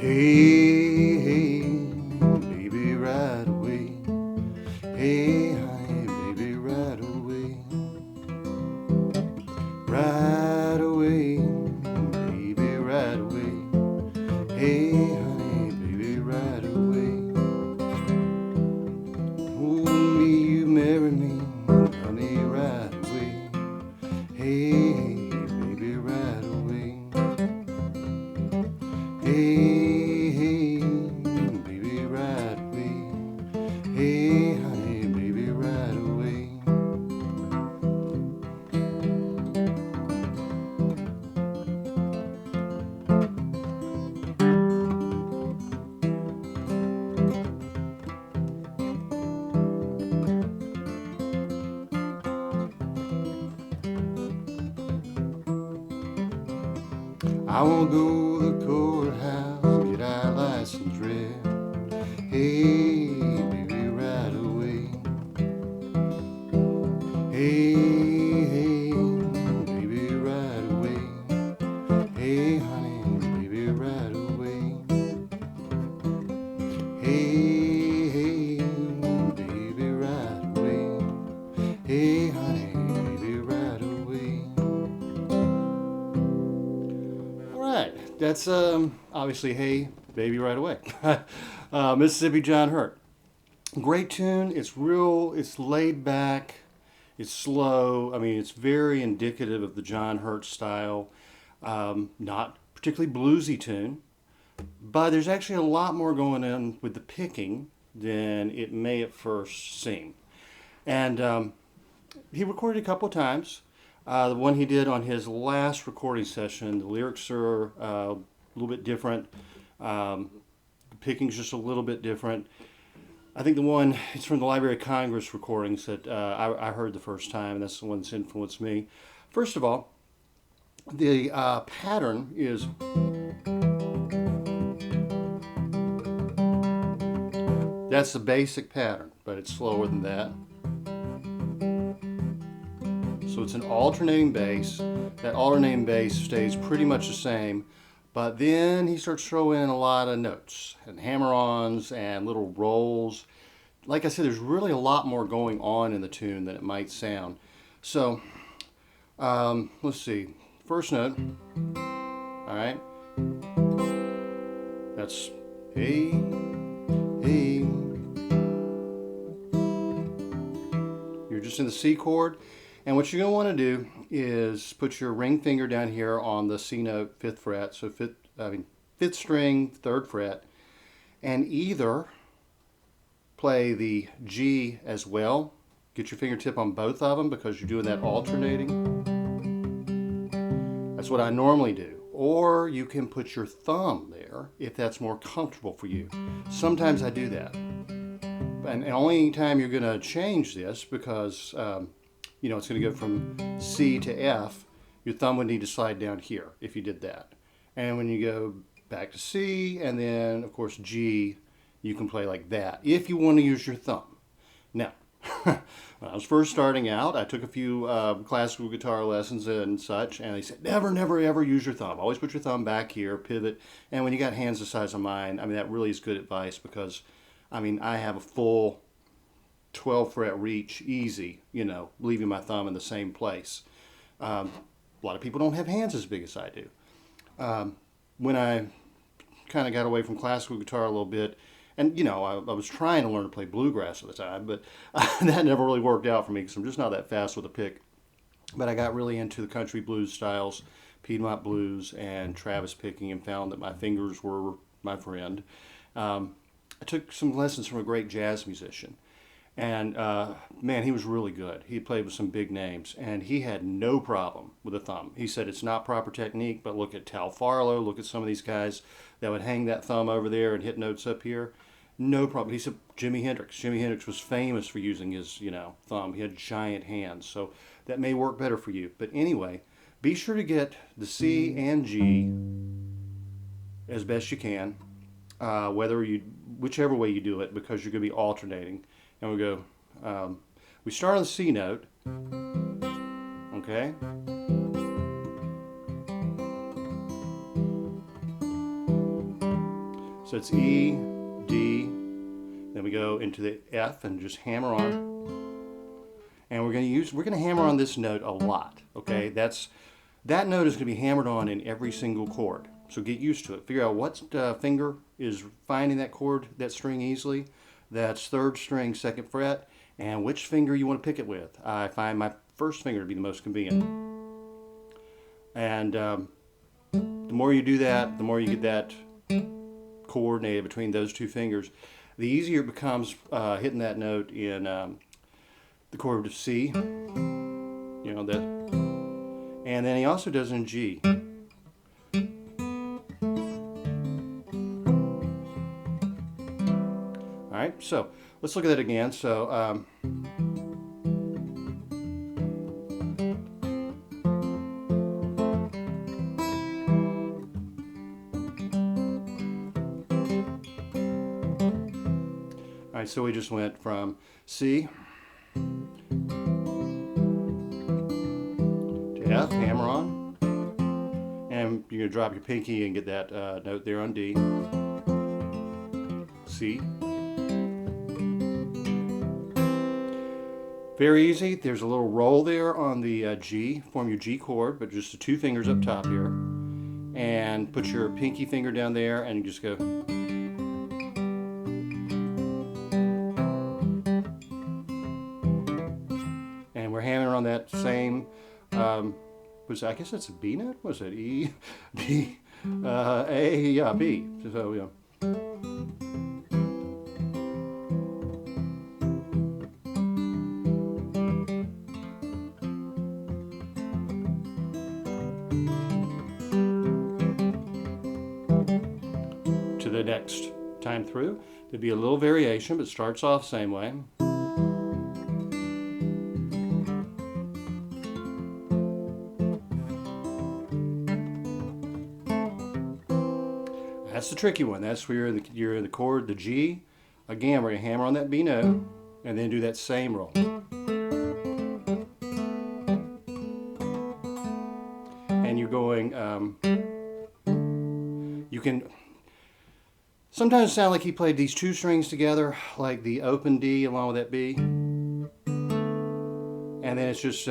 Hey, hey, baby, right away. Hey, honey, baby, right away. Right away, baby, right away. Hey, honey, baby, right away. Will you marry me, honey, right away? Hey, baby, right away. Hey, hey, baby, right away. Hey, honey, baby, right away. I won't go to the courthouse, get our license read. Hey, baby, right away. Hey, hey, baby, right away. Hey, honey, baby, right away. Hey, hey, baby, right away. Hey, honey, baby, right away. All right, that's obviously "Hey, Baby, Right Away." Mississippi John Hurt. Great tune. It's real. It's laid back. It's slow. I mean, it's very indicative of the John Hurt style. Not particularly bluesy tune, but there's actually a lot more going on with the picking than it may at first seem. And he recorded a couple of times. The one he did on his last recording session, the lyrics are a little bit different. The picking's just a little bit different. I think the one, it's from the Library of Congress recordings that I heard the first time, and that's the one that's influenced me. First of all, the pattern is, that's the basic pattern, but it's slower than that. So it's an alternating bass. That alternating bass stays pretty much the same, but then he starts throwing in a lot of notes and hammer-ons and little rolls. Like I said, there's really a lot more going on in the tune than it might sound. So let's see. First note. All right. That's hey, hey. You're just in the C chord. And what you're going to want to do is put your ring finger down here on the C note, 5th fret, so 5th string, 3rd fret, and either play the G as well. Get your fingertip on both of them because you're doing that alternating. That's what I normally do. Or you can put your thumb there if that's more comfortable for you. Sometimes I do that. And the only time you're going to change this because it's going to go from C to F, your thumb would need to slide down here if you did that. And when you go back to C and then, of course, G, you can play like that if you want to use your thumb. Now, when I was first starting out, I took a few classical guitar lessons and such, and they said, never, never, ever use your thumb. Always put your thumb back here, pivot. And when you got hands the size of mine, I mean, that really is good advice because, I mean, I have a full 12 fret reach easy, leaving my thumb in the same place. A lot of people don't have hands as big as I do. When I kind of got away from classical guitar a little bit, and I was trying to learn to play bluegrass at the time, but that never really worked out for me because I'm just not that fast with a pick. But I got really into the country blues styles, Piedmont blues, and Travis picking, and found that my fingers were my friend. I took some lessons from a great jazz musician. And man, he was really good. He played with some big names, and he had no problem with a thumb. He said it's not proper technique, but look at Tal Farlow, look at some of these guys that would hang that thumb over there and hit notes up here. No problem. He said Jimi Hendrix. Jimi Hendrix was famous for using his, thumb. He had giant hands, so that may work better for you. But anyway, be sure to get the C and G as best you can, whichever way you do it, because you're going to be alternating. And we go, we start on the C note, okay? So it's E, D, then we go into the F and just hammer on. And we're going to hammer on this note a lot, okay? That note is going to be hammered on in every single chord. So get used to it. Figure out what finger is finding that chord, that string easily. That's 3rd string, 2nd fret, and which finger you want to pick it with. I find my 1st finger to be the most convenient. And the more you do that, the more you get that coordinated between those 2 fingers, the easier it becomes hitting that note in the chord of C, you know that, and then he also does in G. All right, so let's look at that again. So all right, so we just went from C to F, hammer on, and you're going to drop your pinky and get that note there on D, C. Very easy. There's a little roll there on the G, form your G chord, but just the 2 fingers up top here, and put your pinky finger down there and just go. And we're hammering on that same, I guess that's a B note? Was it E, B, A, yeah, B. So, yeah. To the next time through, there'd be a little variation, but starts off same way. That's the tricky one. That's where you're in the chord, the G. Again, we're going to hammer on that B note and then do that same roll. And you're going, you can sometimes sound like he played these 2 strings together, like the open D along with that B. And then it's just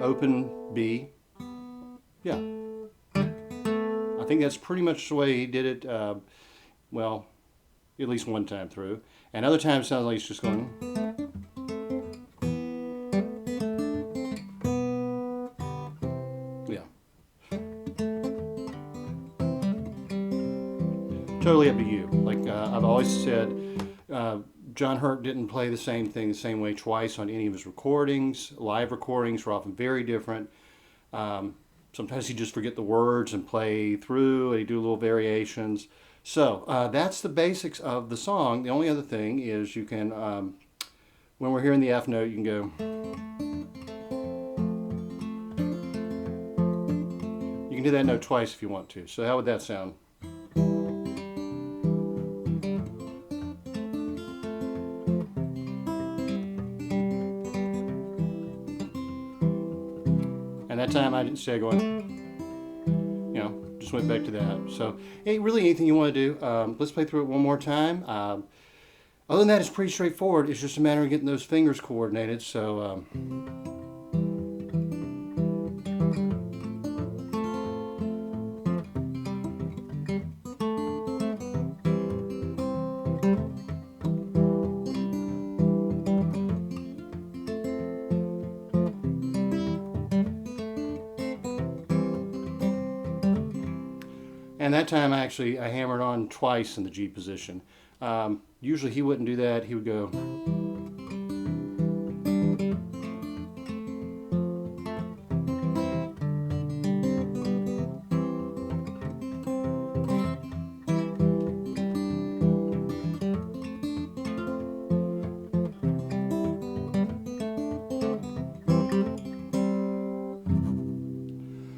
open B. Yeah. I think that's pretty much the way he did it, well, at least one time through. And other times it sounds like he's just going. Yeah. Totally up to you. Like I've always said, John Hurt didn't play the same thing the same way twice on any of his recordings. Live recordings were often very different. Sometimes he'd just forget the words and play through, and he'd do little variations. So that's the basics of the song. The only other thing is you can, when we're hearing the F note, you can go. You can do that note twice if you want to. So how would that sound? And that time I didn't stay going, you know, just went back to that. So, hey, really anything you want to do, let's play through it one more time. Other than that, it's pretty straightforward. It's just a matter of getting those fingers coordinated. So, and that time I hammered on twice in the G position. Usually he wouldn't do that. He would go.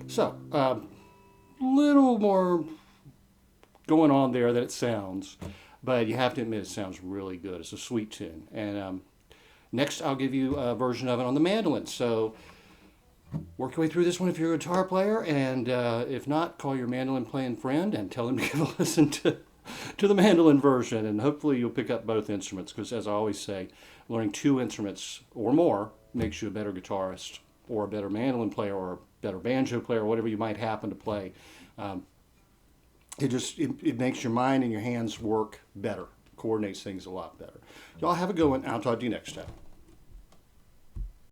So, little more going on there than it sounds, but you have to admit it sounds really good. It's a sweet tune. And next I'll give you a version of it on the mandolin. So work your way through this one if you're a guitar player, and if not, call your mandolin playing friend and tell him to give a listen to to the mandolin version, and hopefully you'll pick up both instruments, because as I always say, learning 2 instruments or more makes you a better guitarist or a better mandolin player or a better banjo player, or whatever you might happen to play. It makes your mind and your hands work better, coordinates things a lot better. Y'all have a good one. I'll talk to you next time.